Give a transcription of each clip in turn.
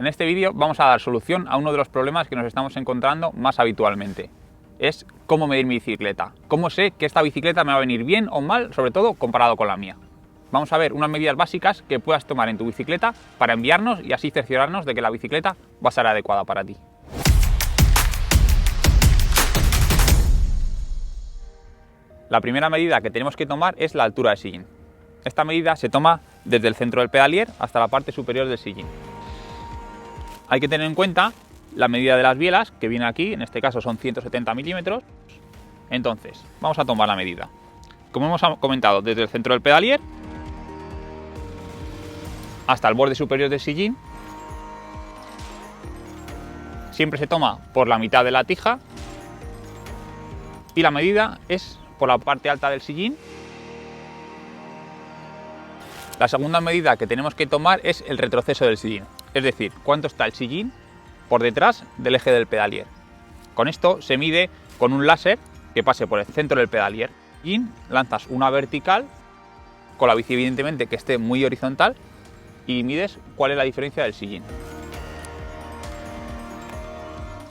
En este vídeo vamos a dar solución a uno de los problemas que nos estamos encontrando más habitualmente. Es cómo medir mi bicicleta. Cómo sé que esta bicicleta me va a venir bien o mal, sobre todo comparado con la mía. Vamos a ver unas medidas básicas que puedas tomar en tu bicicleta para enviarnos y así cerciorarnos de que la bicicleta va a ser adecuada para ti. La primera medida que tenemos que tomar es la altura del sillín. Esta medida se toma desde el centro del pedalier hasta la parte superior del sillín. Hay que tener en cuenta la medida de las bielas, que viene aquí, en este caso son 170 milímetros. Entonces, vamos a tomar la medida. Como hemos comentado, desde el centro del pedalier hasta el borde superior del sillín. Siempre se toma por la mitad de la tija y la medida es por la parte alta del sillín. La segunda medida que tenemos que tomar es el retroceso del sillín, es decir, cuánto está el sillín por detrás del eje del pedalier. Con esto se mide con un láser que pase por el centro del pedalier. Y lanzas una vertical, con la bici evidentemente que esté muy horizontal, y mides cuál es la diferencia del sillín.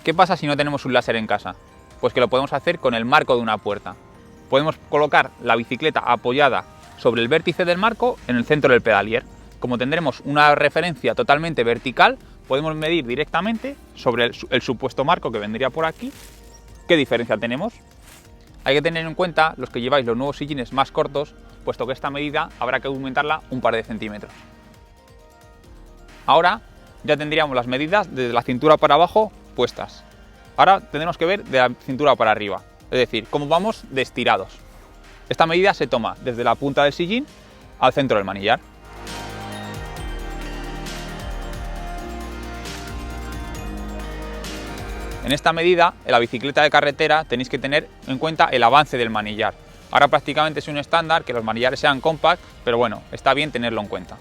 ¿Qué pasa si no tenemos un láser en casa? Pues que lo podemos hacer con el marco de una puerta. Podemos colocar la bicicleta apoyada sobre el vértice del marco en el centro del pedalier. Como tendremos una referencia totalmente vertical, podemos medir directamente sobre el supuesto marco que vendría por aquí qué diferencia tenemos. Hay que tener en cuenta los que lleváis los nuevos sillines más cortos, puesto que esta medida habrá que aumentarla un par de centímetros. Ahora ya tendríamos las medidas desde la cintura para abajo puestas. Ahora tendremos que ver de la cintura para arriba, es decir, cómo vamos de estirados. Esta medida se toma desde la punta del sillín al centro del manillar. En esta medida, en la bicicleta de carretera tenéis que tener en cuenta el avance del manillar. Ahora prácticamente es un estándar que los manillares sean compact, pero bueno, está bien tenerlo en cuenta.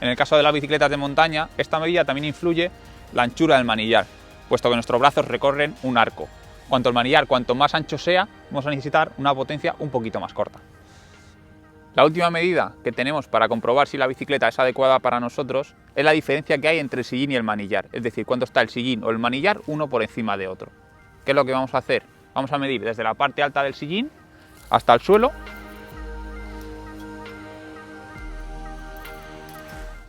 En el caso de las bicicletas de montaña, esta medida también influye la anchura del manillar, puesto que nuestros brazos recorren un arco. Cuanto el manillar, cuanto más ancho sea, vamos a necesitar una potencia un poquito más corta. La última medida que tenemos para comprobar si la bicicleta es adecuada para nosotros es la diferencia que hay entre el sillín y el manillar, es decir, cuánto está el sillín o el manillar uno por encima de otro. ¿Qué es lo que vamos a hacer? Vamos a medir desde la parte alta del sillín hasta el suelo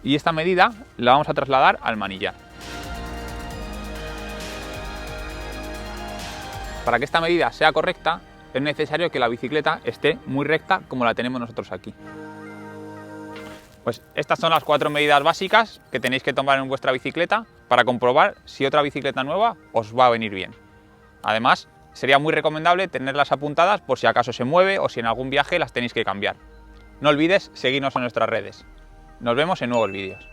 y esta medida la vamos a trasladar al manillar. Para que esta medida sea correcta, es necesario que la bicicleta esté muy recta como la tenemos nosotros aquí. Pues estas son las 4 medidas básicas que tenéis que tomar en vuestra bicicleta para comprobar si otra bicicleta nueva os va a venir bien. Además, sería muy recomendable tenerlas apuntadas por si acaso se mueve o si en algún viaje las tenéis que cambiar. No olvides seguirnos en nuestras redes. Nos vemos en nuevos vídeos.